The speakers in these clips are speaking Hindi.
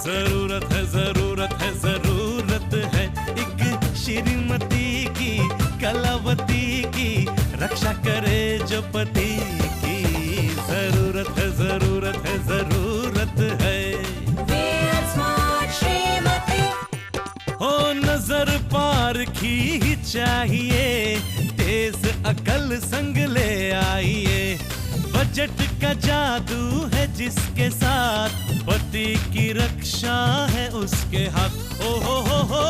जरूरत है, जरूरत है, जरूरत है एक श्रीमती की, कलावती की, रक्षा करे जो पति की। जरूरत है, जरूरत है, जरूरत है व्हील स्मार्ट श्रीमती। हो नजर पार की ही चाहिए, तेज अकल संग ले आइए। बजट का जादू है जिसके साथ, पति की रक्षा है उसके हाथ। ओ हो,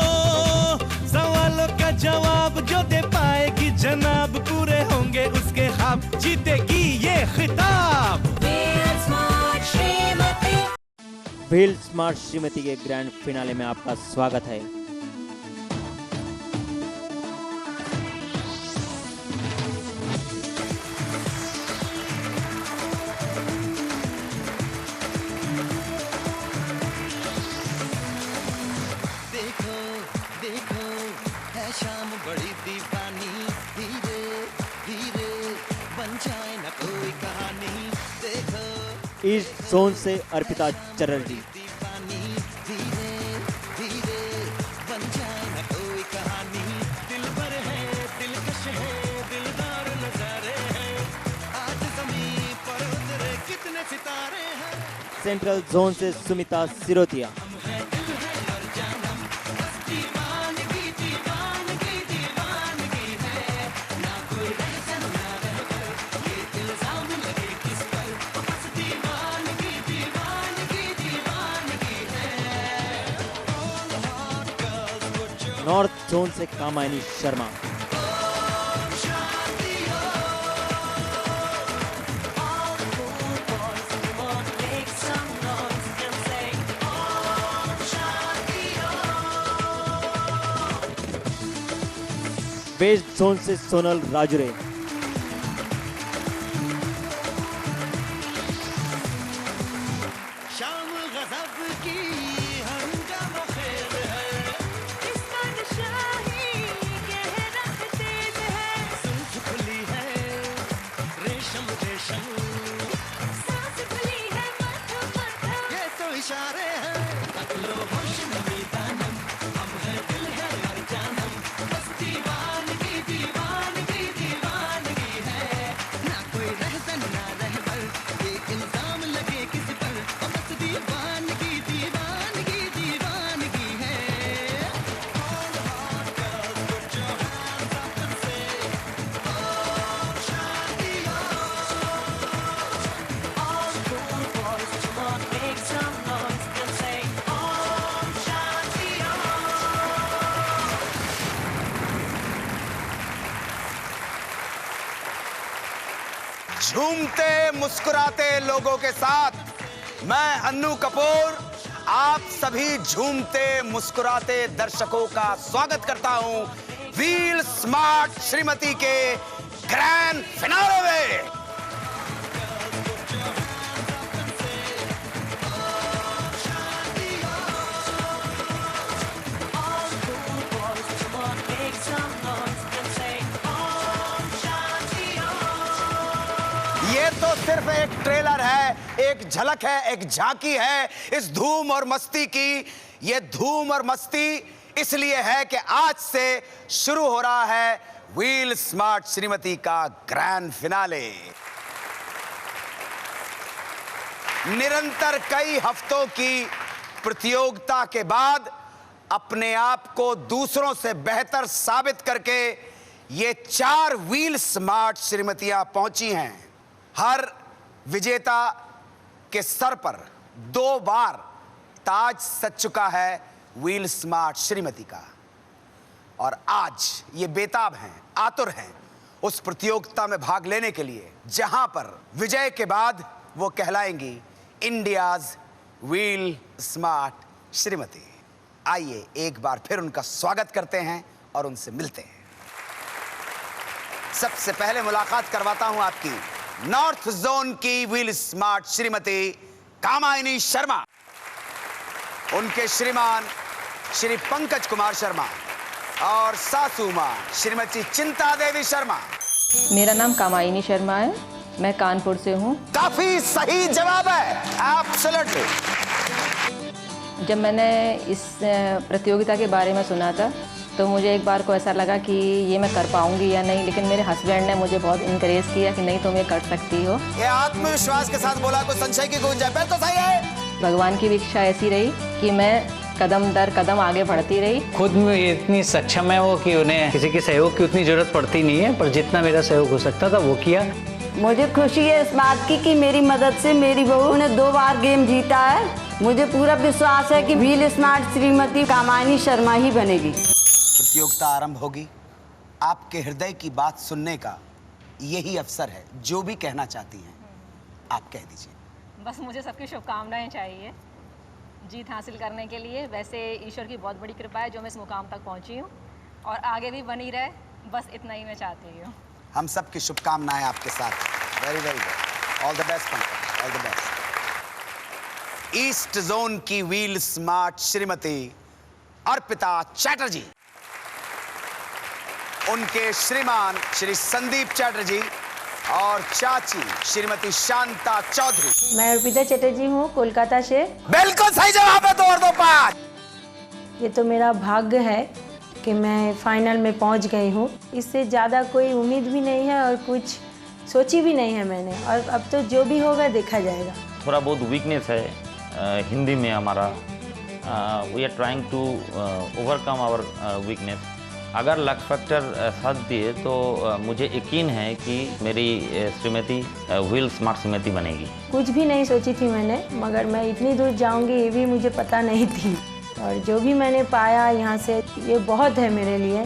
सवालों का जवाब जो दे पाएगी जनाब, पूरे होंगे उसके ख्वाब, जीतेगी ये खिताब। Wheel Smart Shrimati. Wheel Smart Shrimati के ग्रैंड फिनाले में आपका स्वागत है। देखो है शाम बड़ी दीवानी, धीरे धीरे बन जाए न कोई कहानी। देखो ईस्ट जोन से अर्पिता चटर्जी। दीवानी, धीरे धीरे बन जाए न कोई कहानी। दिल भर है, दिलकश है, दिलदार नजारे हैं, आज ज़मीं पर उतरे कितने सितारे हैं। सेंट्रल जोन से सुमिता सिरोतिया। नॉर्थ जोन से कामायनी शर्मा। वेस्ट जोन से सोनल राजुरे। शाम गज़ब की हंगामा खेल है, इसका नशा ही गहरा तेज है, जुल्फ खुली है रेशम रेशम, सांस खुली है माथा माथा। ये तो इशारे हैं। अकलो होश नमी दानम, हम है दिल है हर जानम, बस दीवानगी दीवानगी दीवानगी है। ना कोई रहसन ना रहबर, ये इल्जाम लगे किस पर, बस दीवानगी दीवानगी दीवानगी है। All hot girls put your hands up and say Om Shanti All cool boys, come on, make some noise and say Om Shanti झूमते मुस्कुराते लोगों के साथ मैं अन्नू कपूर आप सभी झूमते मुस्कुराते दर्शकों का स्वागत करता हूं व्हील स्मार्ट श्रीमती के ग्रैंड फिनाले में। All cool boys, come on, make some noise and say Om Shanti ये तो सिर्फ एक ट्रेलर है, एक झलक है, एक झांकी है इस धूम और मस्ती की। ये धूम और मस्ती इसलिए है कि आज से शुरू हो रहा है व्हील स्मार्ट श्रीमती का ग्रैंड फिनाले। निरंतर कई हफ्तों की प्रतियोगिता के बाद अपने आप को दूसरों से बेहतर साबित करके ये 4 व्हील स्मार्ट श्रीमतियां पहुंची हैं। हर विजेता के सर पर 2 बार ताज सज चुका है व्हील स्मार्ट श्रीमती का, और आज ये बेताब हैं, आतुर हैं उस प्रतियोगिता में भाग लेने के लिए जहां पर विजय के बाद वो कहलाएंगी इंडियाज व्हील स्मार्ट श्रीमती। आइए एक बार फिर उनका स्वागत करते हैं और उनसे मिलते हैं। सबसे पहले मुलाकात करवाता हूं आपकी नॉर्थ जोन की व्हील स्मार्ट श्रीमती कामायनी शर्मा, उनके श्रीमान श्री पंकज कुमार शर्मा और सासू मां श्रीमती चिंता देवी शर्मा। मेरा नाम कामायनी शर्मा है, मैं कानपुर से हूँ। काफी सही जवाब है, एब्सोल्युटली। जब मैंने इस प्रतियोगिता के बारे में सुना था तो मुझे एक बार को ऐसा लगा कि ये मैं कर पाऊंगी या नहीं, लेकिन मेरे हस्बैंड ने मुझे बहुत इनकरेज किया कि नहीं तुम ये कर सकती हो। ये आत्मविश्वास के साथ बोला, कोई संशय की गुंजाइश है तो सही है। भगवान की भी इच्छा ऐसी रही कि मैं कदम दर कदम आगे बढ़ती रही। खुद में इतनी सक्षम है वो कि उन्हें किसी के सहयोग की उतनी जरूरत पड़ती नहीं है, पर जितना मेरा सहयोग हो सकता था वो किया। मुझे खुशी है इस बात की कि मेरी मदद से मेरी बहू ने 2 बार गेम जीता है। मुझे पूरा विश्वास है कि व्हील स्मार्ट श्रीमती कामायनी शर्मा ही बनेगी। प्रतियोगिता आरंभ होगी। आपके हृदय की बात सुनने का यही अवसर है। जो भी कहना चाहती हैं आप कह दीजिए। बस मुझे सबकी शुभकामनाएं चाहिए जीत हासिल करने के लिए। वैसे ईश्वर की बहुत बड़ी कृपा है जो मैं इस मुकाम तक पहुंची हूं और आगे भी बनी रहे, बस इतना ही मैं चाहती हूँ। हम सब की शुभकामनाएं आपके साथ। Very very good, all the best Pankaj, all the best. East zone की व्हील स्मार्ट श्रीमती अर्पिता चैटर्जी, उनके श्रीमान श्री संदीप चैटर्जी और चाची श्रीमती शांता चौधरी। मैं अर्पिता चैटर्जी हूँ कोलकाता से। बिल्कुल सही जवाब है, 2 और 2 5। ये तो मेरा भाग्य है कि मैं फाइनल में पहुँच गई हूँ। इससे ज़्यादा कोई उम्मीद भी नहीं है और कुछ सोची भी नहीं है मैंने, और अब तो जो भी होगा देखा जाएगा। थोड़ा बहुत वीकनेस है हिंदी में हमारा। We are trying to overcome our weakness. अगर लक फैक्टर साथ दिए तो मुझे यकीन है कि मेरी श्रीमती व्हील स्मार्ट श्रीमती बनेगी। कुछ भी नहीं सोची थी मैंने, मगर मैं इतनी दूर जाऊंगी ये भी मुझे पता नहीं थी। और जो भी मैंने पाया यहाँ से, ये बहुत है मेरे लिए।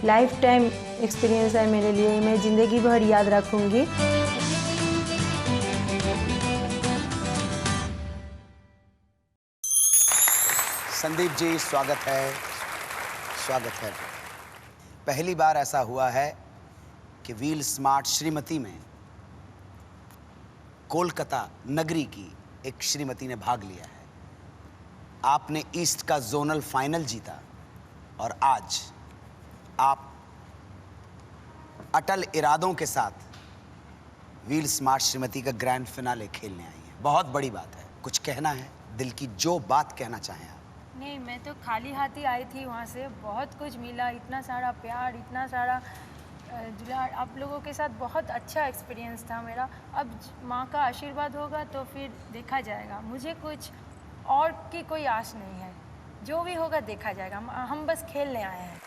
लाइफ टाइम एक्सपीरियंस है मेरे लिए, मैं ज़िंदगी भर याद रखूँगी। संदीप जी स्वागत है, स्वागत है। पहली बार ऐसा हुआ है कि व्हील स्मार्ट श्रीमती में कोलकाता नगरी की एक श्रीमती ने भाग लिया है। आपने ईस्ट का जोनल फाइनल जीता और आज आप अटल इरादों के साथ व्हील स्मार्ट श्रीमती का ग्रैंड फिनाले खेलने आई हैं। बहुत बड़ी बात है। कुछ कहना है, दिल की जो बात कहना चाहें आप। नहीं, मैं तो खाली हाथ ही आई थी वहाँ से। बहुत कुछ मिला, इतना सारा प्यार, इतना सारा दुलार। आप लोगों के साथ बहुत अच्छा एक्सपीरियंस था मेरा। अब माँ का आशीर्वाद होगा तो फिर देखा जाएगा। मुझे कुछ और की कोई आस नहीं है, जो भी होगा देखा जाएगा। हम बस खेलने आए हैं।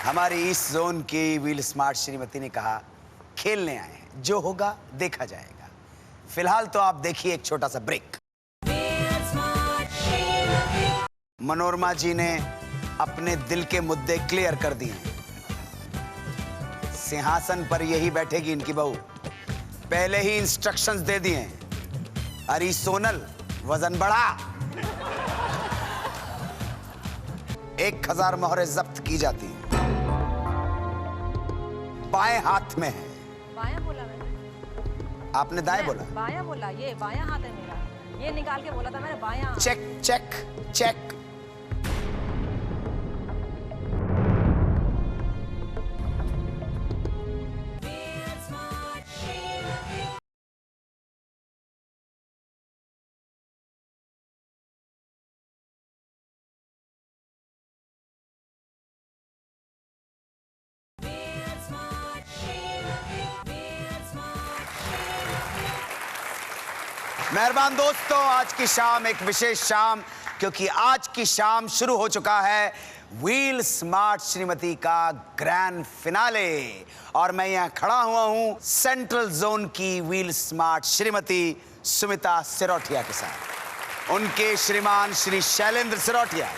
हमारी ईस्ट जोन की व्हील स्मार्ट श्रीमती ने कहा खेलने आए हैं, जो होगा देखा जाएगा। फिलहाल तो आप देखिए एक छोटा सा ब्रेक। मनोरमा जी ने अपने दिल के मुद्दे क्लियर कर दिए। सिंहासन पर यही बैठेगी इनकी बहू। पहले ही इंस्ट्रक्शंस दे दिए। अरे सोनल वजन बढ़ा। 1000 मोहरें जब्त की जाती हैं। बाएं हाथ में है। बायां बोला मैंने। आपने दाएं बोला? बायां बोला। ये बायां हाथ है मेरा, ये निकाल के बोला था मैंने बायां। Check check check. मेहरबान दोस्तों, आज की शाम एक विशेष शाम, क्योंकि आज की शाम शुरू हो चुका है व्हील स्मार्ट श्रीमती का ग्रैंड फिनाले। और मैं यहाँ खड़ा हुआ हूँ सेंट्रल जोन की व्हील स्मार्ट श्रीमती सुमिता सिरोठिया के साथ। उनके श्रीमान श्री शैलेंद्र सिरोठिया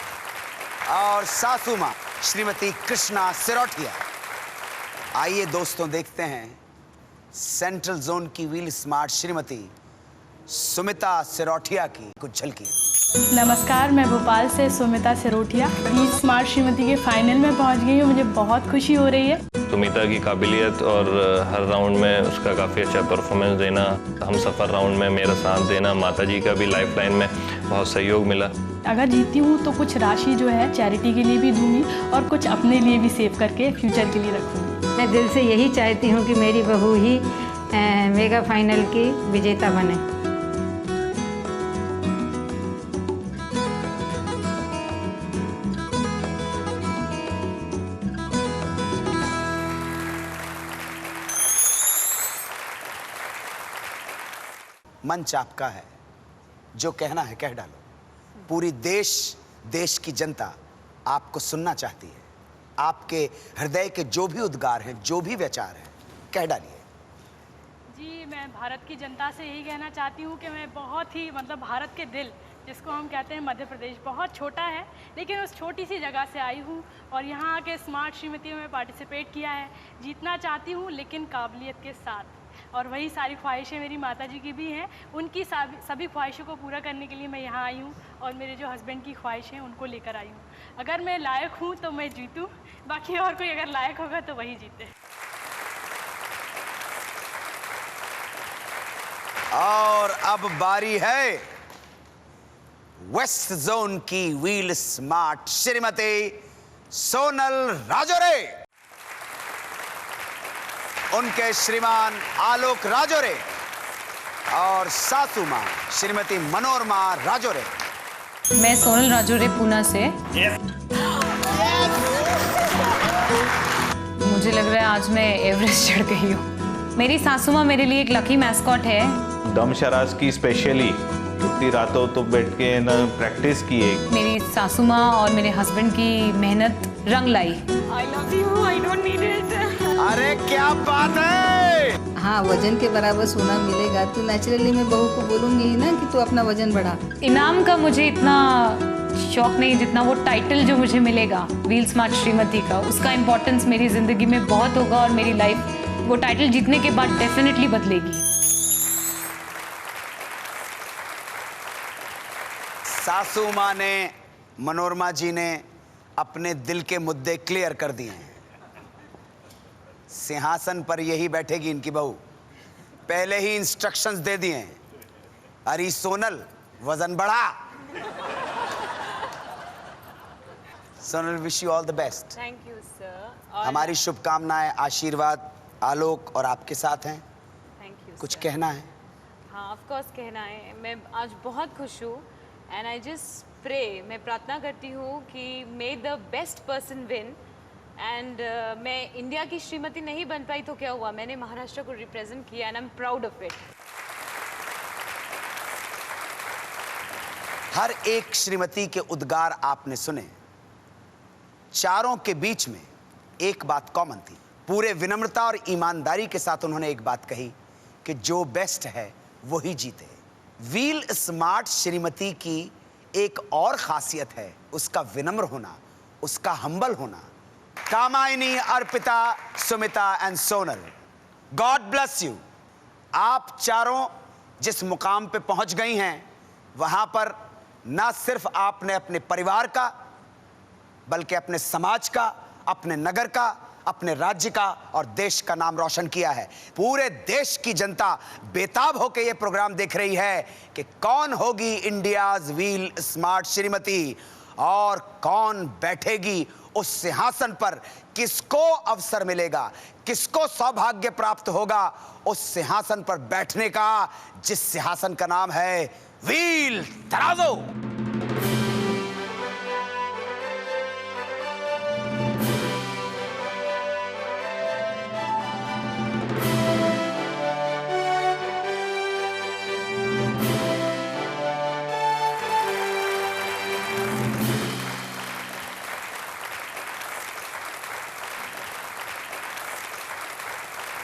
और सासू माँ श्रीमती कृष्णा सिरोठिया। आइए दोस्तों देखते हैं सेंट्रल जोन की व्हील स्मार्ट श्रीमती सुमिता सिरोठिया की कुछ झलकी। नमस्कार, मैं भोपाल से सुमिता सिरोठिया व्हील स्मार्ट श्रीमती के फाइनल में पहुंच गई हूँ। मुझे बहुत खुशी हो रही है। सुमिता की काबिलियत और हर राउंड में उसका काफ़ी अच्छा परफॉर्मेंस देना, हम सफ़र राउंड में मेरा साथ देना, माताजी का भी लाइफ लाइन में बहुत सहयोग मिला। अगर जीती हूँ तो कुछ राशि जो है चैरिटी के लिए भी दूंगी और कुछ अपने लिए भी सेव करके फ्यूचर के लिए रखूँगी। मैं दिल से यही चाहती हूँ कि मेरी बहू ही मेगा फाइनल की विजेता बने। मंच आपका है, जो कहना है कह डालो। पूरी देश की जनता आपको सुनना चाहती है। आपके हृदय के जो भी उद्गार हैं, जो भी विचार हैं, कह डालिए। जी, मैं भारत की जनता से यही कहना चाहती हूँ कि मैं बहुत ही भारत के दिल, जिसको हम कहते हैं मध्य प्रदेश, बहुत छोटा है लेकिन उस छोटी सी जगह से आई हूँ और यहाँ आके स्मार्ट श्रीमतियों में पार्टिसिपेट किया है। जीतना चाहती हूँ लेकिन काबिलियत के साथ, और वही सारी ख्वाहिशें मेरी माता जी की भी हैं। उनकी सभी ख्वाहिशों को पूरा करने के लिए मैं यहाँ आई हूँ और मेरे जो हस्बैंड की ख्वाहिशें उनको लेकर आई हूँ। अगर मैं लायक हूँ तो मैं जीतूँ, बाकी और कोई अगर लायक होगा तो वही जीते। और अब बारी है वेस्ट जोन की व्हील स्मार्ट श्रीमती सोनल राजोरे। उनके श्रीमान आलोक राजोरे और सासू मां श्रीमती मनोरमा राजोरे। मैं सोनल राजोरे पूना से। मुझे लग रहा है आज मैं एवरेस्ट चढ़ गई हूँ। मेरी सासू माँ मेरे लिए एक लकी मैस्कॉट है। दम शराज की स्पेशली कितनी रातों तो बैठ के ना प्रैक्टिस की है। मेरी सासू माँ और मेरे हस्बैंड की मेहनत रंग लाई। I love you, I don't need it. अरे क्या बात है। हाँ, वजन के बराबर सोना मिलेगा तो नेचुरली मैं बहू को बोलूंगी ही ना कि तू अपना वजन बढ़ा। इनाम का मुझे इतना शौक नहीं जितना वो टाइटल जो मुझे मिलेगा व्हील स्मार्ट श्रीमती का, उसका इम्पोर्टेंस मेरी जिंदगी में बहुत होगा और मेरी लाइफ वो टाइटल जीतने के बाद डेफिनेटली बदलेगी। सासू माँ ने, मनोरमा जी ने अपने दिल के मुद्दे क्लियर कर दिए हैं। सिंहासन पर यही बैठेगी इनकी बहू, पहले ही इंस्ट्रक्शंस दे दिए हैं। अरे सोनल वजन बढ़ा। Sonal, wish you all the best. Thank you sir. हमारी शुभकामनाएं, आशीर्वाद आलोक और आपके साथ हैं। Thank you. कुछ कहना है? हाँ, ऑफ कोर्स कहना है। मैं आज बहुत खुश हूँ एंड आई जस्ट प्रे, मैं प्रार्थना करती हूँ कि मे the best person win. And मैं इंडिया की श्रीमती नहीं बन पाई तो क्या हुआ, मैंने महाराष्ट्र को रिप्रेजेंट किया and I am proud of it. हर एक श्रीमती के उद्गार आपने सुने। चारों के बीच में एक बात कॉमन थी। पूरे विनम्रता और ईमानदारी के साथ उन्होंने एक बात कही कि जो बेस्ट है वही जीते। व्हील स्मार्ट श्रीमती की एक और खासियत है उसका विनम्र होना, उसका हम्बल होना। Kamayani, Arpita, Sumita and Sonal, God bless you. आप चारों जिस मुकाम पे पहुंच गई हैं, वहां पर ना सिर्फ आपने अपने परिवार का, बल्कि अपने समाज का, अपने नगर का, अपने राज्य का और देश का नाम रोशन किया है। पूरे देश की जनता बेताब होकर यह प्रोग्राम देख रही है कि कौन होगी इंडियाज व्हील स्मार्ट श्रीमती और कौन बैठेगी उस सिंहासन पर। किसको अवसर मिलेगा, किसको सौभाग्य प्राप्त होगा उस सिंहासन पर बैठने का, जिस सिंहासन का नाम है व्हील तराजू।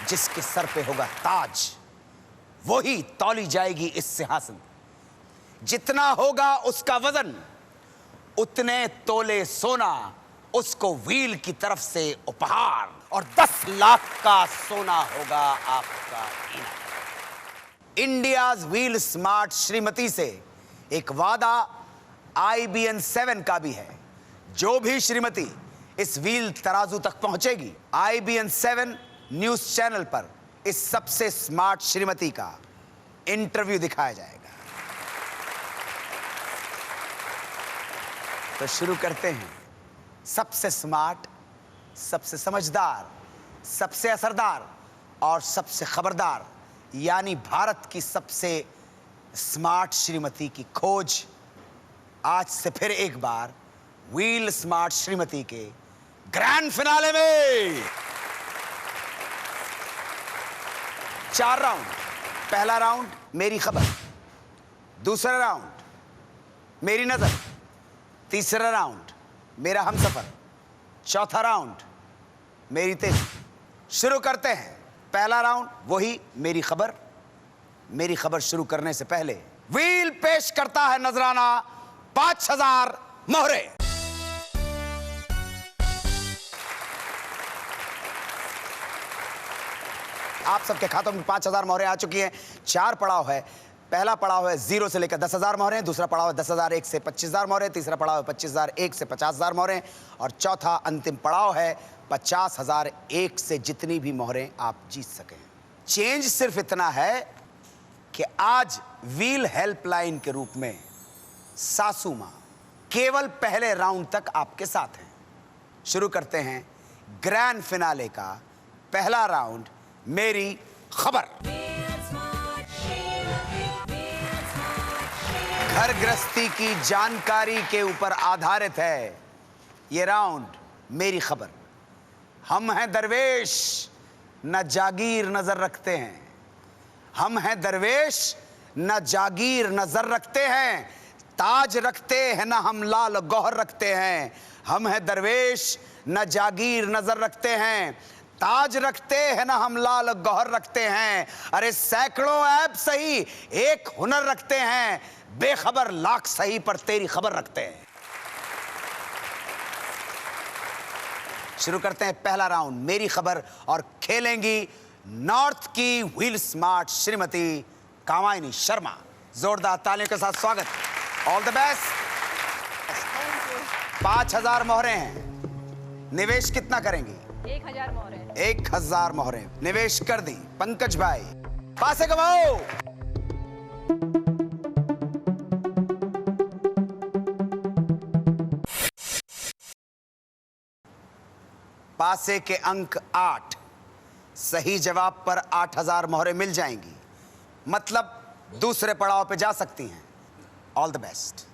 जिसके सर पे होगा ताज, वही तौली जाएगी इस सिंहासन। जितना होगा उसका वजन, उतने तोले सोना उसको व्हील की तरफ से उपहार, और 10 लाख का सोना होगा आपका इनाम। इंडियाज व्हील स्मार्ट श्रीमती से एक वादा IBN 7 का भी है। जो भी श्रीमती इस व्हील तराजू तक पहुंचेगी, IBN 7 न्यूज चैनल पर इस सबसे स्मार्ट श्रीमती का इंटरव्यू दिखाया जाएगा। तो शुरू करते हैं। सबसे स्मार्ट, सबसे समझदार, सबसे असरदार और सबसे खबरदार, यानी भारत की सबसे स्मार्ट श्रीमती की खोज आज से फिर एक बार व्हील स्मार्ट श्रीमती के ग्रैंड फिनाले में। 4 राउंड, पहला राउंड मेरी खबर, दूसरा राउंड मेरी नजर, तीसरा राउंड मेरा हमसफर, चौथा राउंड मेरी तेजी। शुरू करते हैं पहला राउंड, वही मेरी खबर। मेरी खबर शुरू करने से पहले व्हील पेश करता है नजराना 5000 मोहरे। आप सबके खातों में 5000 मोहरें आ चुकी हैं। 4 पड़ाव है। पहला पड़ाव है 0 से लेकर 10,000 मोहरें, दूसरा पड़ाव है 10,001 से 25,000 मोहरें, तीसरा पड़ाव है 25,001 से 50,000 मोहरें और चौथा अंतिम पड़ाव है 50,001 से जितनी भी मोहरें आप जीत सकें। चेंज सिर्फ इतना है कि आज व्हील हेल्पलाइन के रूप में सासू मां केवल पहले राउंड तक आपके साथ हैं। शुरू करते हैं ग्रैंड फिनाले का पहला राउंड, मेरी खबर। घर गृहस्थी की जानकारी के ऊपर आधारित है ये राउंड, मेरी खबर। हम हैं दरवेश, न जागीर नजर रखते हैं। हम हैं दरवेश, न जागीर नजर रखते हैं। ताज रखते हैं ना हम लाल गौहर रखते हैं। हम हैं दरवेश, न जागीर नजर रखते हैं। ताज रखते हैं ना हम लाल गौहर रखते हैं। अरे सैकड़ों ऐब सही, एक हुनर रखते हैं। बेखबर लाख सही, पर तेरी खबर रखते हैं। शुरू करते हैं पहला राउंड, मेरी खबर, और खेलेंगी नॉर्थ की व्हील स्मार्ट श्रीमती कामायनी शर्मा। जोरदार तालियों के साथ स्वागत। All the best. 5000 मोहरें हैं। निवेश कितना करेंगी? 1000 मोहरें। 1000 मोहरें निवेश कर दी। पंकज भाई, पासे कमाओ। पासे के अंक 8, सही जवाब पर 8000 मोहरें मिल जाएंगी, मतलब दूसरे पड़ाव पे जा सकती हैं। All the best.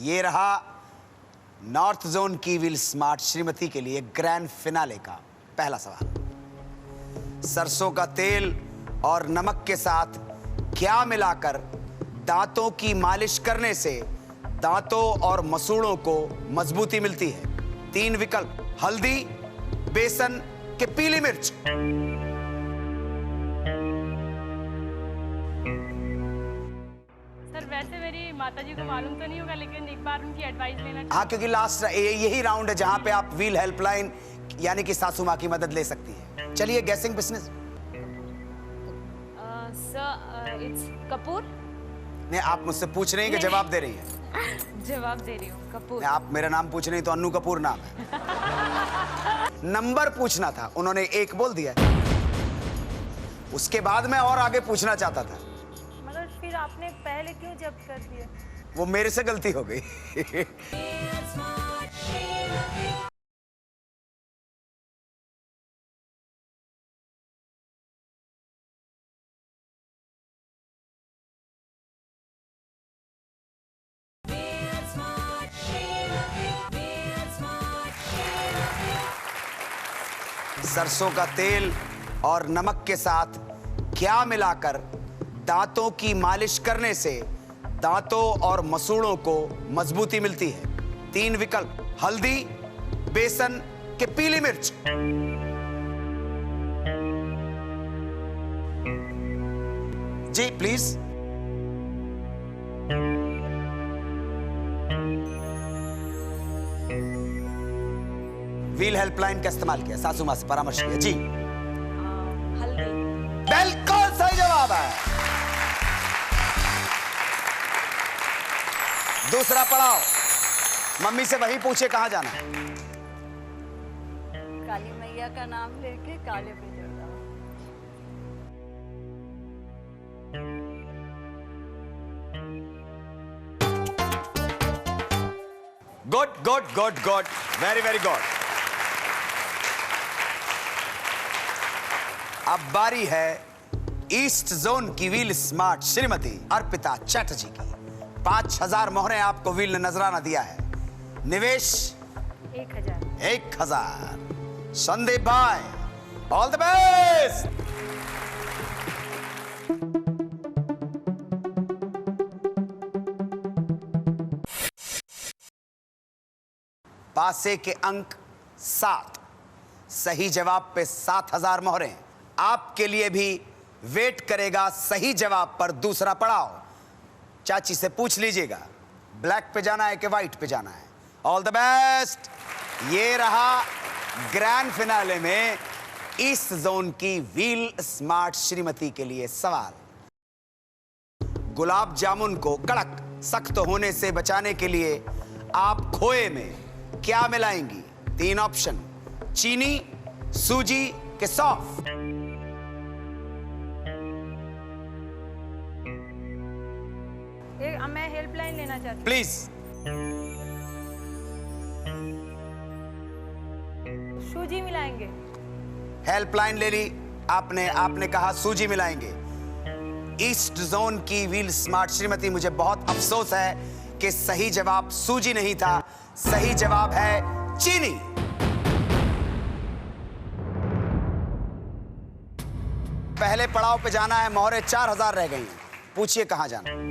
ये रहा नॉर्थ जोन की व्हील स्मार्ट श्रीमती के लिए ग्रैंड फिनाले का पहला सवाल। सरसों का तेल और नमक के साथ क्या मिलाकर दांतों की मालिश करने से दांतों और मसूड़ों को मजबूती मिलती है? 3 विकल्प, हल्दी, बेसन के पीली मिर्च। सर वैसे मेरी माताजी को मालूम तो नहीं होगा, लेकिन एक बार उनकी एडवाइस लेना चाहिए। हाँ, क्योंकि लास्ट यही राउंड है जहां पे आप व्हील हेल्पलाइन यानी कि सासू माँ की मदद ले सकती है। चलिए guessing business. Sir it's Kapoor. नहीं, आप मुझसे पूछ रही हैं कि जवाब दे रही हैं? जवाब दे रही हूँ, कपूर। नहीं, आप मेरा नाम पूछ रही तो अन्नू कपूर नाम है। नंबर पूछना था, उन्होंने 1 बोल दिया। उसके बाद मैं और आगे पूछना चाहता था, मगर फिर आपने पहले क्यों जब्त कर दिया? वो मेरे से गलती हो गई। सरसों का तेल और नमक के साथ क्या मिलाकर दांतों की मालिश करने से दांतों और मसूड़ों को मजबूती मिलती है? 3 विकल्प, हल्दी, बेसन के पीली मिर्च। जी प्लीज। व्हील हेल्पलाइन का इस्तेमाल किया, सासू मां से परामर्श किया। जी हल्दी। बिल्कुल सही जवाब है। दूसरा पड़ाव, मम्मी से वही पूछे कहां जाना है? काली मैया का नाम लेके काले पे जोड़ा। Good good good good, very very good. अब बारी है ईस्ट जोन की व्हील स्मार्ट श्रीमती अर्पिता चैटर्जी की। 5000 मोहरें आपको व्हील ने नजराना दिया है। निवेश 1000। संदीप भाई, ऑल द बेस्ट। पासे के अंक 7, सही जवाब पे 7000 मोहरें। आपके लिए भी वेट करेगा सही जवाब पर दूसरा पड़ाव। चाची से पूछ लीजिएगा ब्लैक पे जाना है कि व्हाइट पे जाना है। All the best. ये रहा ग्रैंड फिनाले में ईस्ट जोन की व्हील स्मार्ट श्रीमती के लिए सवाल। गुलाब जामुन को कड़क सख्त होने से बचाने के लिए आप खोए में क्या मिलाएंगी? 3 ऑप्शन, चीनी, सूजी के सौंफ। मैं हेल्पलाइन लेना चाहती हूँ। प्लीज। सूजी मिलाएंगे। हेल्पलाइन ले ली आपने कहा सूजी मिलाएंगे। ईस्ट जोन की व्हील स्मार्ट श्रीमती, मुझे बहुत अफसोस है कि सही जवाब सूजी नहीं था, सही जवाब है चीनी। पहले पड़ाव पे जाना है, मोहरे 4000 रह गई हैं। पूछिए कहां जाना।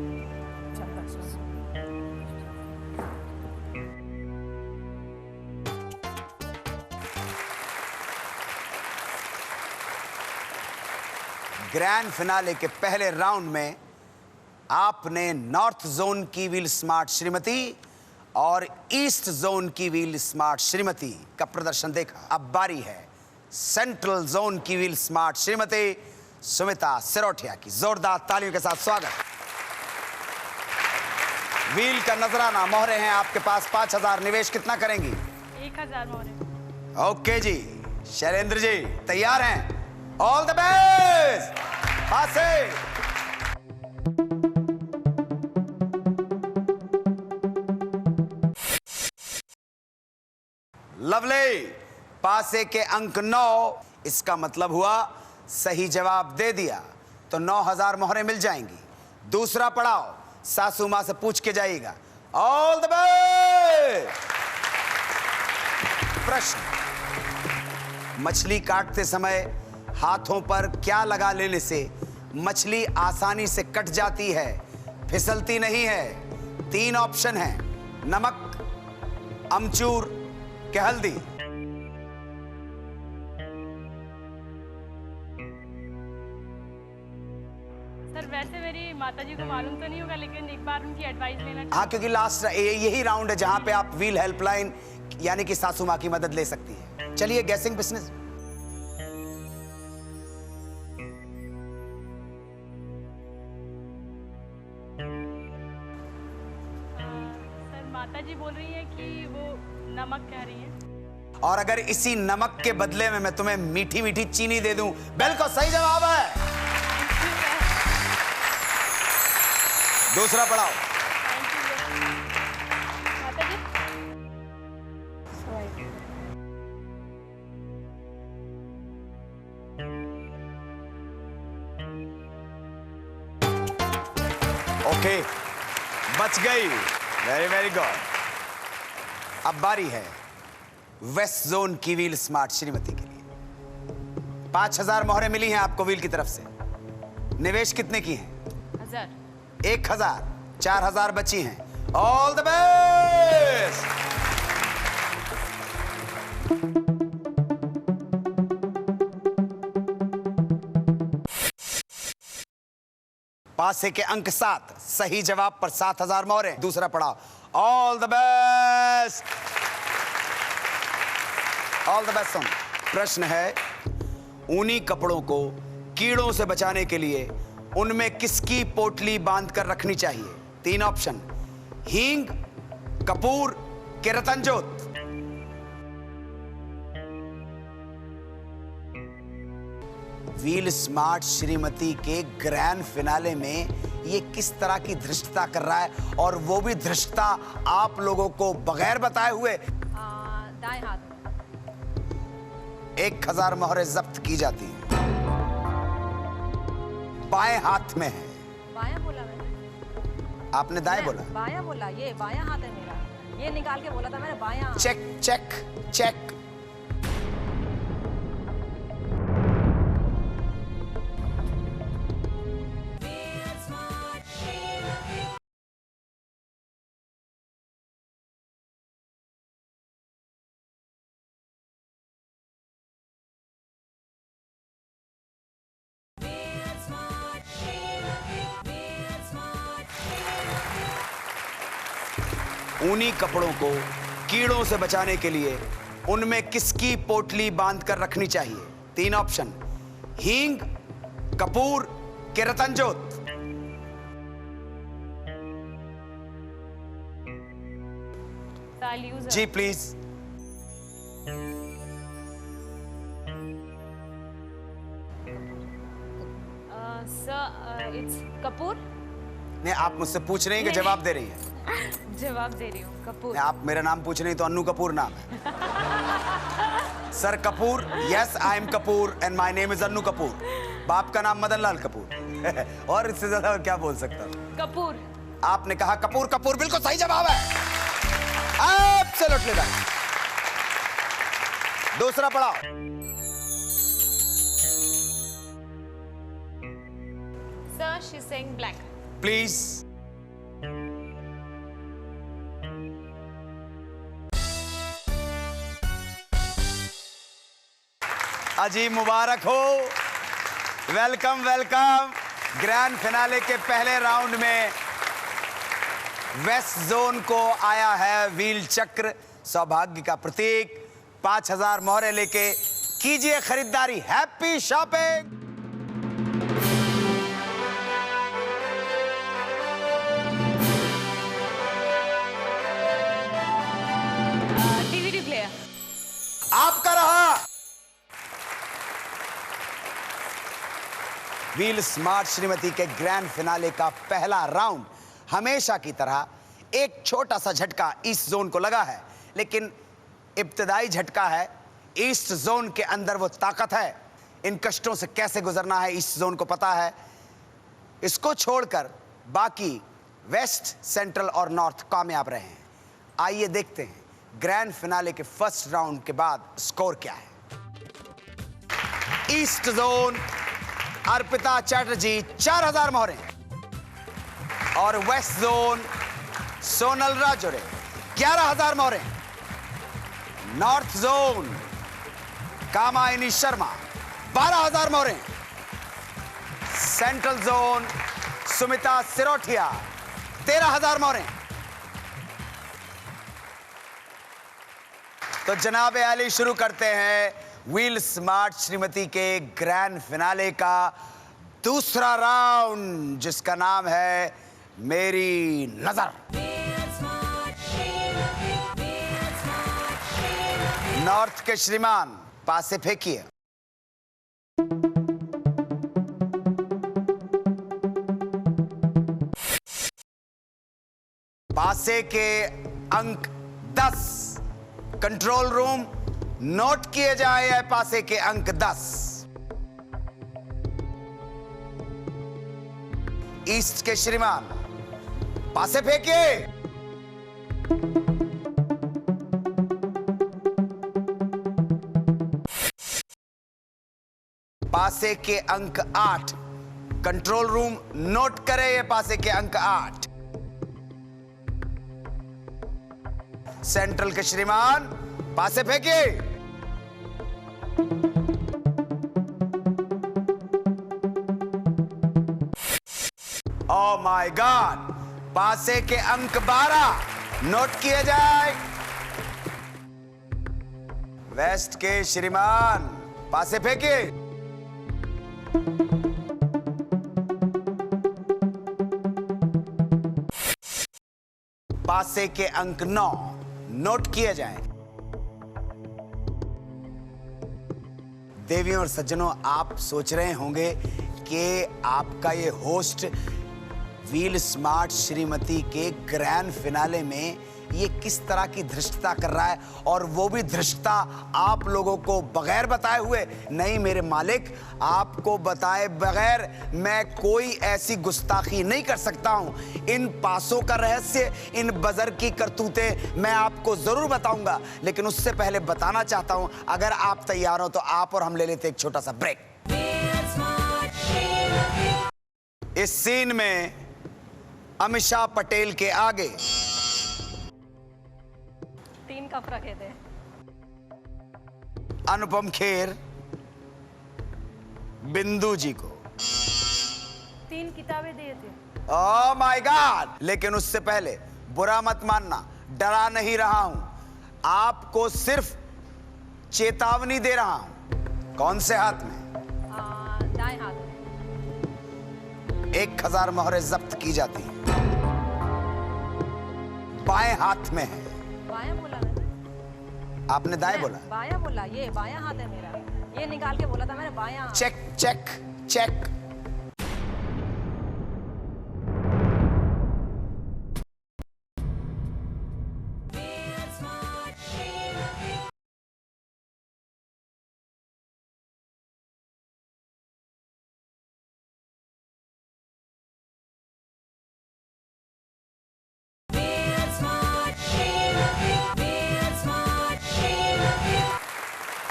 ग्रैंड फिनाले के पहले राउंड में आपने नॉर्थ जोन की व्हील स्मार्ट श्रीमती और ईस्ट जोन की व्हील स्मार्ट श्रीमती का प्रदर्शन देखा। अब बारी है सेंट्रल जोन की व्हील स्मार्ट श्रीमती सुमिता सिरोठिया की। जोरदार तालियों के साथ स्वागत। व्हील का नजराना, मोहरे हैं आपके पास 5000। निवेश कितना करेंगी? 1000 मोहरे। ओके जी। शैलेंद्र जी तैयार हैं? All the best. पासे। लवली। पासे के अंक 9, इसका मतलब हुआ सही जवाब दे दिया तो 9000 मोहरें मिल जाएंगी। दूसरा पड़ाव सासू मां से पूछ के जाइएगा। All the best. प्रश्न, मछली काटते समय हाथों पर क्या लगा लेने से मछली आसानी से कट जाती है, फिसलती नहीं है? 3 ऑप्शन हैं, नमक, अमचूर के हल्दी। सर वैसे मेरी माताजी को मालूम तो नहीं होगा, लेकिन एक बार उनकी एडवाइस लेना। हाँ, क्योंकि लास्ट यही राउंड है जहां पे आप व्हील हेल्पलाइन यानी कि सासू मां की मदद ले सकती है। चलिए गैसिंग बिजनेस। माताजी बोल रही है कि वो नमक कह रही है। और अगर इसी नमक के बदले में मैं तुम्हें मीठी मीठी चीनी दे दूं, बिल्कुल सही जवाब है। दूसरा पड़ाव। ओके, बच गई। Very very good. अब बारी है वेस्ट जोन की व्हील स्मार्ट श्रीमती के लिए। 5000 मोहरें मिली हैं आपको व्हील की तरफ से। निवेश कितने की हैं? 1000। 4000 बची हैं। All the best. पासे के अंक 7, सही जवाब पर 7000 मोहरें। दूसरा पड़ाव। All the best. All the best. प्रश्न है, ऊनी कपड़ों को कीड़ों से बचाने के लिए उनमें किसकी पोटली बांधकर रखनी चाहिए? 3 ऑप्शन, हींग, कपूर के रतनजोत। व्हील स्मार्ट श्रीमती के ग्रैंड फिनाले में ये किस तरह की धृष्टता कर रहा है, और वो भी धृष्टता आप लोगों को बगैर बताए हुए। दाएं हाथ में। 1000 मोहरें जब्त की जाती हैं। बाएं हाथ में है। बायां बोला मैंने। आपने दाएं बोला? बायां बोला। ये बायां हाथ है मेरा, ये निकाल के बोला था मैंने बायां। Check check check. ऊनी कपड़ों को कीड़ों से बचाने के लिए उनमें किसकी पोटली बांध कर रखनी चाहिए? 3 ऑप्शन, हींग, कपूर के रतनजोत। जी प्लीज। Sir it's Kapoor. नहीं, आप मुझसे पूछ रही हैं कि जवाब दे रही हैं? जवाब दे रही हूँ, कपूर। नहीं, आप मेरा नाम पूछ रही हैं तो अन्नू कपूर नाम है। Sir Kapoor, yes I am Kapoor and my name is Annu Kapoor. बाप का नाम मदन लाल कपूर। और इससे ज्यादा और क्या बोल सकता हूँ? कपूर। आपने कहा कपूर, कपूर बिल्कुल सही जवाब है। Absolutely right. दूसरा पढ़ाओ। Sir she is saying black. Please. अजी मुबारक हो, वेलकम वेलकम। ग्रैंड फिनाले के पहले राउंड में वेस्ट जोन को आया है व्हील चक्र, सौभाग्य का प्रतीक। 5000 मोहरे लेके कीजिए खरीदारी। Happy shopping. डीवीडी प्लेयर आपका रहा। व्हील स्मार्ट श्रीमती के ग्रैंड फिनाले का पहला राउंड हमेशा की तरह एक छोटा सा झटका ईस्ट जोन को लगा है, लेकिन इब्तदाई झटका है। ईस्ट जोन के अंदर वो ताकत है। इन कष्टों से कैसे गुजरना है ईस्ट जोन को पता है। इसको छोड़कर बाकी वेस्ट, सेंट्रल और नॉर्थ कामयाब रहे हैं। आइए देखते हैं ग्रैंड फिनाले के फर्स्ट राउंड के बाद स्कोर क्या है। ईस्ट जोन अर्पिता चैटर्जी 4000 मोहरे और वेस्ट जोन सोनल राजौरे 11000 मोहरे। नॉर्थ जोन कामायनी शर्मा 12000 मोहरे। सेंट्रल जोन सुमिता सिरोठिया 13000 मोहरे। तो जनाब आली शुरू करते हैं व्हील स्मार्ट श्रीमती के ग्रैंड फिनाले का दूसरा राउंड, जिसका नाम है मेरी नजर। नॉर्थ के श्रीमान पासे फेंकिए। पासे के अंक 10। कंट्रोल रूम नोट किए जाए पासे के अंक 10। ईस्ट के श्रीमान पासे फेंकिए। पासे के अंक 8। कंट्रोल रूम नोट करे ये पासे के अंक 8। सेंट्रल के श्रीमान पासे फेंकिए। ओह माय गॉड, पासे के अंक 12 नोट किए जाए। वेस्ट के श्रीमान पासे फेंकिए। पासे के अंक 9 नोट किए जाएं। देवियों और सज्जनों, आप सोच रहे होंगे कि आपका ये होस्ट व्हील स्मार्ट श्रीमती के ग्रैंड फिनाले में ये किस तरह की धृष्टता कर रहा है, और वो भी धृष्टता आप लोगों को बगैर बताए हुए। नहीं मेरे मालिक, आपको बताए बगैर मैं कोई ऐसी गुस्ताखी नहीं कर सकता हूं। इन पासों का रहस्य, इन बजर की करतूतें मैं आपको जरूर बताऊंगा, लेकिन उससे पहले बताना चाहता हूं, अगर आप तैयार हो तो आप और हम ले लेते एक छोटा सा ब्रेक। इस सीन में अमीषा पटेल के आगे 3 कप रखे थे। अनुपम खेर बिंदु जी को 3 किताबें दिए थे। Oh my God. लेकिन उससे पहले बुरा मत मानना, डरा नहीं रहा हूं, आपको सिर्फ चेतावनी दे रहा हूं। कौन से हाथ में? दाएं हाथ में। 1000 मोहरें जब्त की जाती हैं। बाएं हाथ में है। बायां बोला मैंने। आपने दाएं बोला? बायां बोला, ये बायां हाथ है मेरा, ये निकाल के बोला था मैंने बायां। Check check check.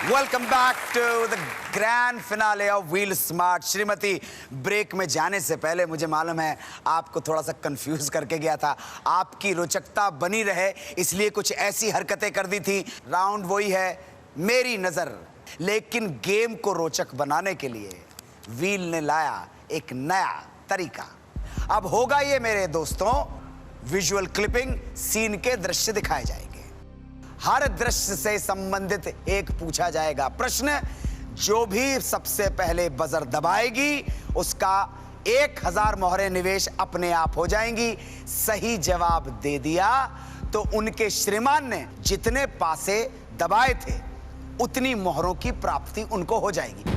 Welcome back to the grand finale of Wheel Smart Shrimati. Break में जाने से पहले मुझे मालूम है आपको थोड़ा सा कंफ्यूज करके गया था। आपकी रोचकता बनी रहे इसलिए कुछ ऐसी हरकतें कर दी थी। राउंड वही है, मेरी नजर, लेकिन गेम को रोचक बनाने के लिए व्हील ने लाया एक नया तरीका। अब होगा ये मेरे दोस्तों, विजुअल क्लिपिंग, सीन के दृश्य दिखाए जाएंगे। हर दृश्य से संबंधित एक पूछा जाएगा प्रश्न। जो भी सबसे पहले बजर दबाएगी उसका 1000 मोहरें निवेश अपने आप हो जाएंगी। सही जवाब दे दिया तो उनके श्रीमान ने जितने पासे दबाए थे उतनी मोहरों की प्राप्ति उनको हो जाएगी।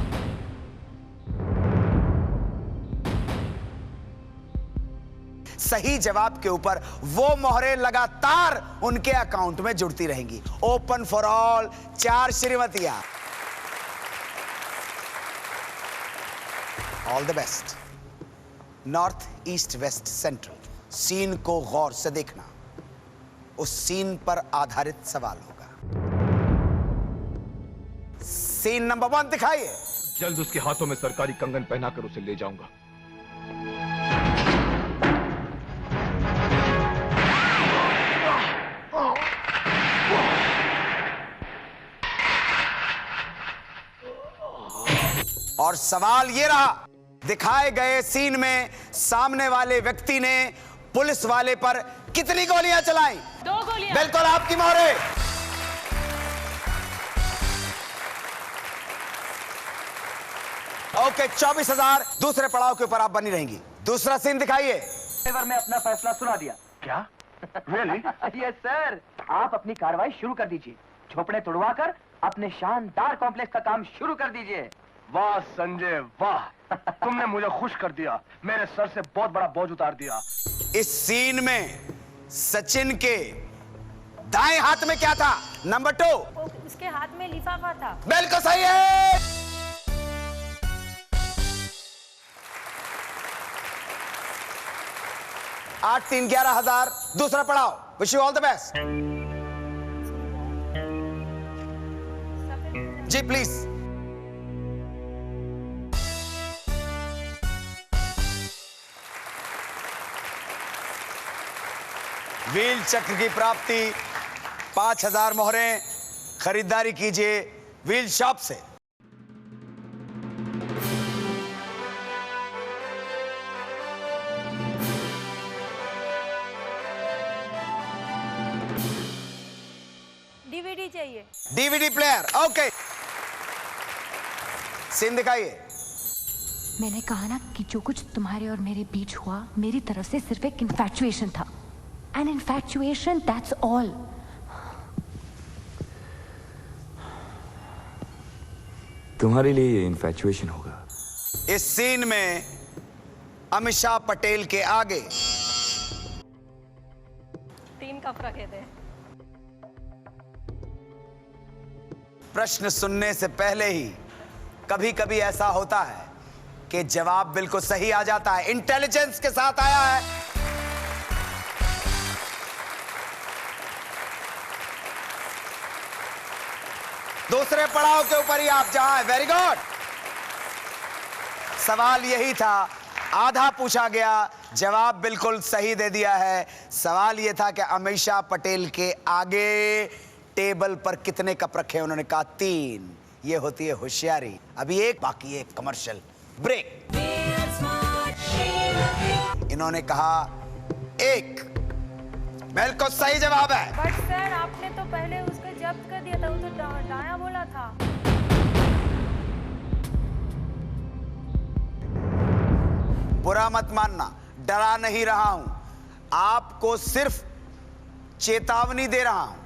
सही जवाब के ऊपर वो मोहरें लगातार उनके अकाउंट में जुड़ती रहेंगी। ओपन फॉर ऑल 4 श्रीमतियां। All the best. North, east, west, central. Scene को गौर से देखना, उस सीन पर आधारित सवाल होगा। सीन नंबर 1 दिखाइए। जल्द उसके हाथों में सरकारी कंगन पहनाकर उसे ले जाऊंगा। और सवाल ये रहा, दिखाए गए सीन में सामने वाले व्यक्ति ने पुलिस वाले पर कितनी गोलियां चलाई? 2 गोलियां। बिल्कुल आपकी मोहरें। ओके, 24,000 दूसरे पड़ाव के ऊपर आप बनी रहेंगी। दूसरा सीन दिखाइए। फेवर में अपना फैसला सुना दिया। क्या? Really? यस सर, आप अपनी कार्रवाई शुरू कर दीजिए। झोपड़े तुड़वाकर अपने शानदार कॉम्प्लेक्स का काम शुरू कर दीजिए। वाह संजय वाह, तुमने मुझे खुश कर दिया, मेरे सर से बहुत बड़ा बोझ उतार दिया। इस सीन में सचिन के दाएं हाथ में क्या था? नंबर 2। उसके हाथ में लिफाफा था। बिल्कुल सही है। आठ 3 11,000 दूसरा पड़ाव। Wish you all the best. जी प्लीज। व्हील चक्र की प्राप्ति 5000 मोहरें। खरीदारी कीजिए व्हील शॉप से। डीवीडी चाहिए। DVD player. ओके, सीन दिखाइए। मैंने कहा ना कि जो कुछ तुम्हारे और मेरे बीच हुआ मेरी तरफ से सिर्फ एक इन्फैचुएशन था। An infatuation, that's all. तुम्हारे लिए ये इन्फैचुएशन होगा। इस सीन में अमीषा पटेल के आगे 3 कप रखे थे। प्रश्न सुनने से पहले ही कभी कभी ऐसा होता है कि जवाब बिल्कुल सही आ जाता है। इंटेलिजेंस के साथ आया है। दूसरे पड़ाव के ऊपर ही आप जहां हैं। Very good. सवाल यही था, आधा पूछा गया, जवाब बिल्कुल सही दे दिया है। सवाल यह था कि अमीषा पटेल के आगे टेबल पर कितने कप रखे? उन्होंने कहा 3। ये होती है होशियारी। अभी एक बाकी है, कमर्शियल ब्रेक। इन्होंने कहा 1। बिल्कुल सही जवाब है। बट सर आपने तो पहले उसको जब्त कर दिया था, वो तो दाया बोला था। बुरा मत मानना, डरा नहीं रहा हूं, आपको सिर्फ चेतावनी दे रहा हूं।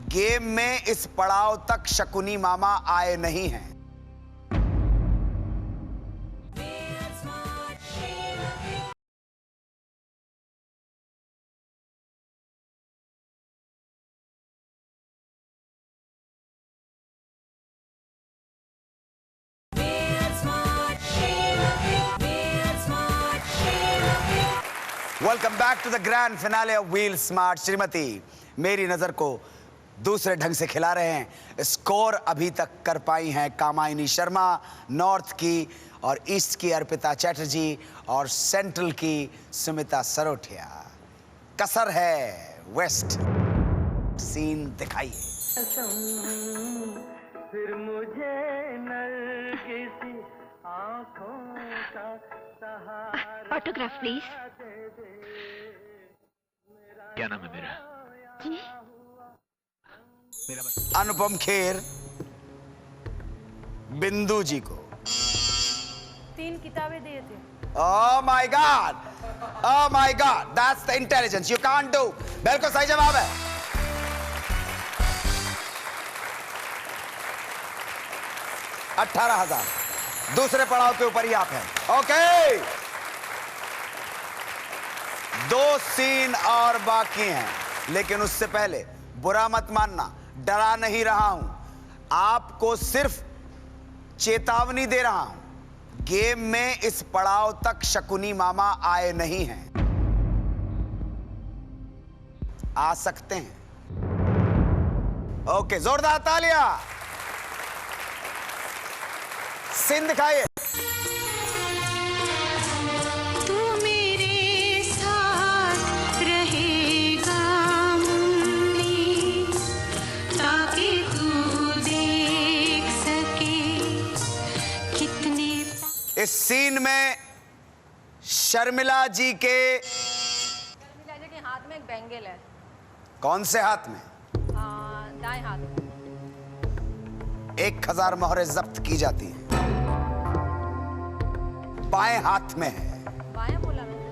गेम में इस पड़ाव तक शकुनी मामा आए नहीं हैं। Welcome back to the grand finale of Wheel Smart Shrimati. मेरी नजर को दूसरे ढंग से खिला रहे हैं। स्कोर अभी तक कर पाई हैं कामायनी शर्मा नॉर्थ की, और ईस्ट की अर्पिता चैटर्जी, और सेंट्रल की सुमिता सरोठिया। कसर है वेस्ट। सीन दिखाइए। फिर मुझे नरगिसी आंखों का सहारा। Autograph please. क्या नाम है मेरा? जी? अनुपम खेर बिंदु जी को 3 किताबें दिए थे। Oh my God! Oh my God! That's the intelligence you can't do. बिल्कुल सही जवाब है। $18,000 दूसरे पड़ाव के ऊपर ही आप हैं। ओके, 2 सीन और बाकी हैं, लेकिन उससे पहले बुरा मत मानना, डरा नहीं रहा हूं, आपको सिर्फ चेतावनी दे रहा हूं। गेम में इस पड़ाव तक शकुनी मामा आए नहीं हैं। आ सकते हैं। ओके, जोरदार तालियां। सीन दिखाइए। तू मेरे साथ रहेगा मुन्नी, ताकि तू देख सके कितने। इस सीन में शर्मिला जी के हाथ में एक बैंगल है। कौन से हाथ में? दाएं हाथ में। 1000 मोहरें जब्त की जाती हैं। बाएं हाथ में है। बायां बोला मैंने।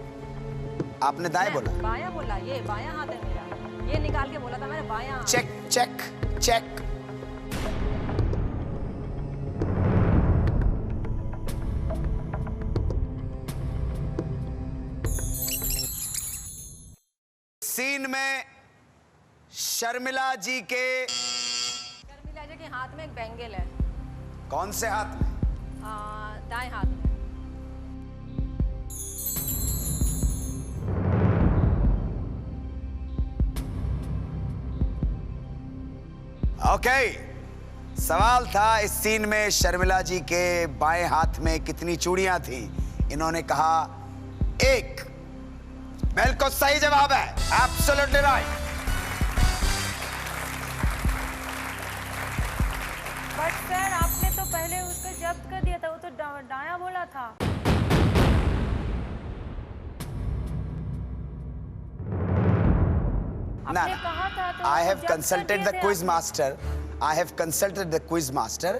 आपने दाएं बोला? बायां बोला, ये बायां हाथ है मेरा। ये निकाल के बोला था मैंने, बायां। Check check check. सीन में शर्मिला जी के हाथ में एक बैंगल है। कौन से हाथ में? दाएं हाथ में। ओके, सवाल था इस सीन में शर्मिला जी के बाएं हाथ में कितनी चूड़ियां थी? इन्होंने कहा 1। बिल्कुल सही जवाब है। Absolutely right. बट सर आपने तो पहले उसको जब्त कर दिया था, वो तो दाया बोला था। आपने कहा था तो I have जब्त कर consulted दिए the थे quiz आपने। master. I have consulted the quiz master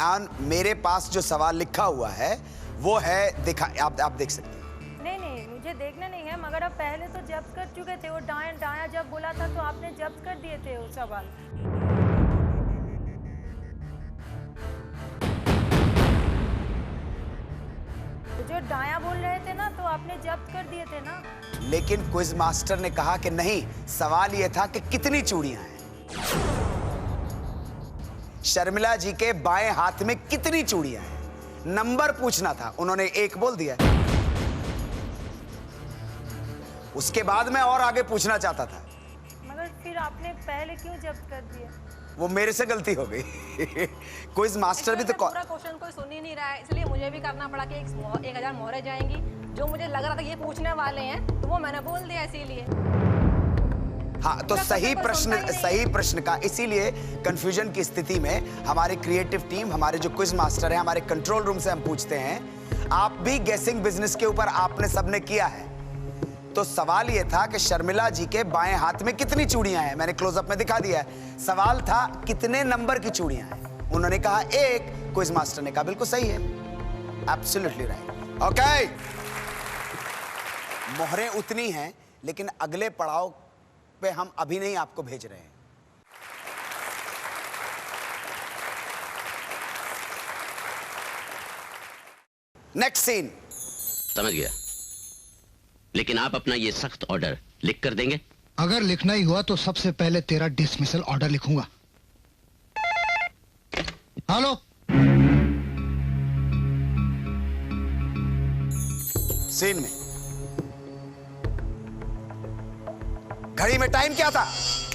and मेरे पास जो सवाल लिखा हुआ है वो है, दिखा आप देख सकते हैं। नहीं मुझे देखना नहीं है, मगर आप पहले तो जब्त कर चुके थे। वो दाया जब बोला था तो आपने जब्त कर दिए थे वो सवाल। जो दाया बोल रहे थे ना तो आपने जब्त कर दिए थे ना। लेकिन क्विज मास्टर ने कहा कि नहीं, सवाल यह था कि कितनी चूड़ियां हैं। शर्मिला जी के बाएं हाथ में कितनी चूड़ियां हैं, नंबर पूछना था। उन्होंने 1 बोल दिया। उसके बाद मैं और आगे पूछना चाहता था, मगर फिर आपने पहले क्यों जब्त कर दिया? वो मेरे से गलती हो गई। क्विज मास्टर भी तो पूरा क्वेश्चन कोई सुन ही नहीं रहा है, इसलिए मुझे भी करना पड़ा कि 1000 मोहरें जाएंगी। जो मुझे लग रहा था ये पूछने वाले हैं तो वो मैंने बोल दिया, इसीलिए। हाँ, तो सही प्रश्न का, इसीलिए कंफ्यूजन की स्थिति में हमारी क्रिएटिव टीम, हमारे जो क्विज मास्टर है, हमारे कंट्रोल रूम से हम पूछते हैं। आप भी गेसिंग बिजनेस के ऊपर आपने सबने किया है, तो सवाल यह था कि शर्मिला जी के बाएं हाथ में कितनी चूड़ियां हैं। मैंने क्लोजअप में दिखा दिया है। सवाल था कितने नंबर की चूड़ियां हैं। उन्होंने कहा 1, क्विज मास्टर ने कहा बिल्कुल सही है, एब्सोल्युटली राइट। ओके, मोहरें उतनी हैं, लेकिन अगले पड़ाव पे हम अभी नहीं आपको भेज रहे हैं। Next scene. समझ गया, लेकिन आप अपना ये सख्त ऑर्डर लिख कर देंगे? अगर लिखना ही हुआ तो सबसे पहले तेरा डिसमिसल ऑर्डर लिखूंगा। हेलो, सीन में घड़ी में टाइम क्या था?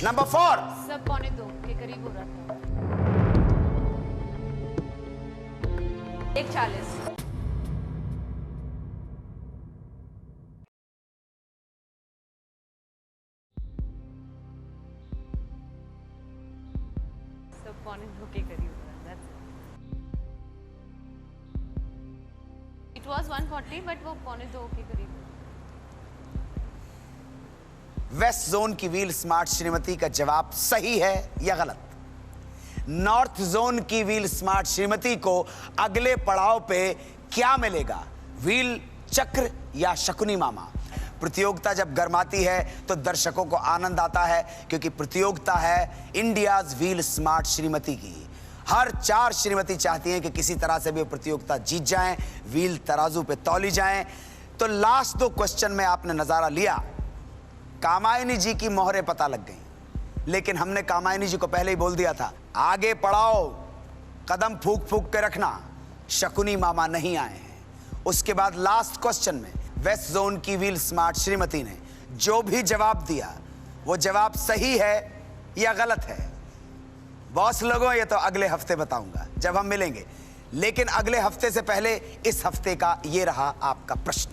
नंबर 4। सब 1:45 के करीब हो रहा था। 1:40। सब 1:45 के करीब हो रहा था। It was 1:40 बट वो 1:45 के करीब। वेस्ट जोन की व्हील स्मार्ट श्रीमती का जवाब सही है या गलत? नॉर्थ जोन की व्हील स्मार्ट श्रीमती को अगले पड़ाव पे क्या मिलेगा? व्हील चक्र या शकुनी मामा? प्रतियोगिता जब गर्माती है तो दर्शकों को आनंद आता है, क्योंकि प्रतियोगिता है इंडियाज व्हील स्मार्ट श्रीमती की। हर 4 श्रीमती चाहती हैं कि किसी तरह से भी वो प्रतियोगिता जीत जाएं, व्हील तराजू पे तौली जाएं। तो लास्ट 2 क्वेश्चन में आपने नजारा लिया, कामायनी जी की मोहरें पता लग गई, लेकिन हमने कामायनी जी को पहले ही बोल दिया था आगे पड़ाओ, कदम फूक फूक के रखना, शकुनी मामा नहीं आए हैं। उसके बाद लास्ट क्वेश्चन में वेस्ट जोन की व्हील स्मार्ट श्रीमती ने जो भी जवाब दिया वो जवाब सही है या गलत है? बॉस लोगों, ये तो अगले हफ्ते बताऊंगा जब हम मिलेंगे, लेकिन अगले हफ्ते से पहले इस हफ्ते का ये रहा आपका प्रश्न।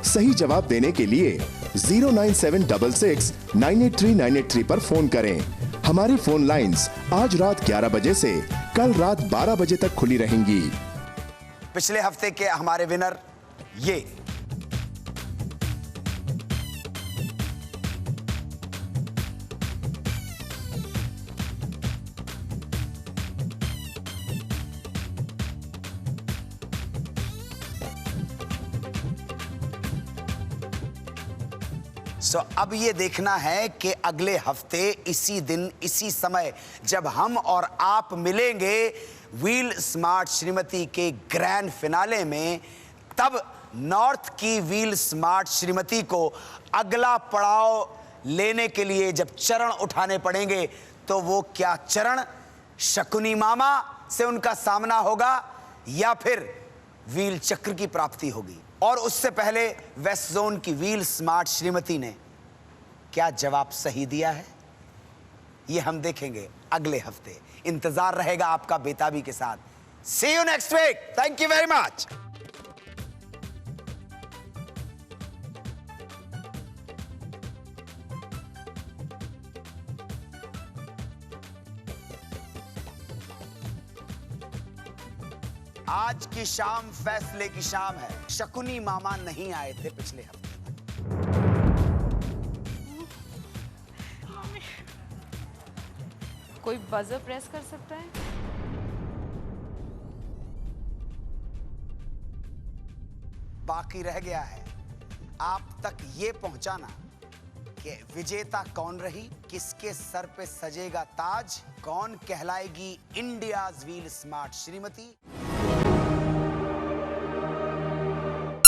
सही जवाब देने के लिए 09766 983 983 पर फोन करें। हमारी फोन लाइंस आज रात 11 बजे से कल रात 12 बजे तक खुली रहेंगी। पिछले हफ्ते के हमारे विनर ये। अब ये देखना है कि अगले हफ्ते इसी दिन इसी समय जब हम और आप मिलेंगे व्हील स्मार्ट श्रीमती के ग्रैंड फिनाले में, तब नॉर्थ की व्हील स्मार्ट श्रीमती को अगला पड़ाव लेने के लिए जब चरण उठाने पड़ेंगे, तो वो क्या चरण शकुनी मामा से उनका सामना होगा या फिर व्हील चक्र की प्राप्ति होगी? और उससे पहले वेस्ट जोन की व्हील स्मार्ट श्रीमती ने क्या जवाब सही दिया है, ये हम देखेंगे अगले हफ्ते। इंतजार रहेगा आपका बेताबी के साथ। See you next week. Thank you very much. आज की शाम फैसले की शाम है। शकुनी मामा नहीं आए थे पिछले हफ्ते। कोई बजर प्रेस कर सकता है? बाकी रह गया है आप तक ये पहुंचाना कि विजेता कौन रही, किसके सर पे सजेगा ताज, कौन कहलाएगी इंडियाज व्हील स्मार्ट श्रीमती।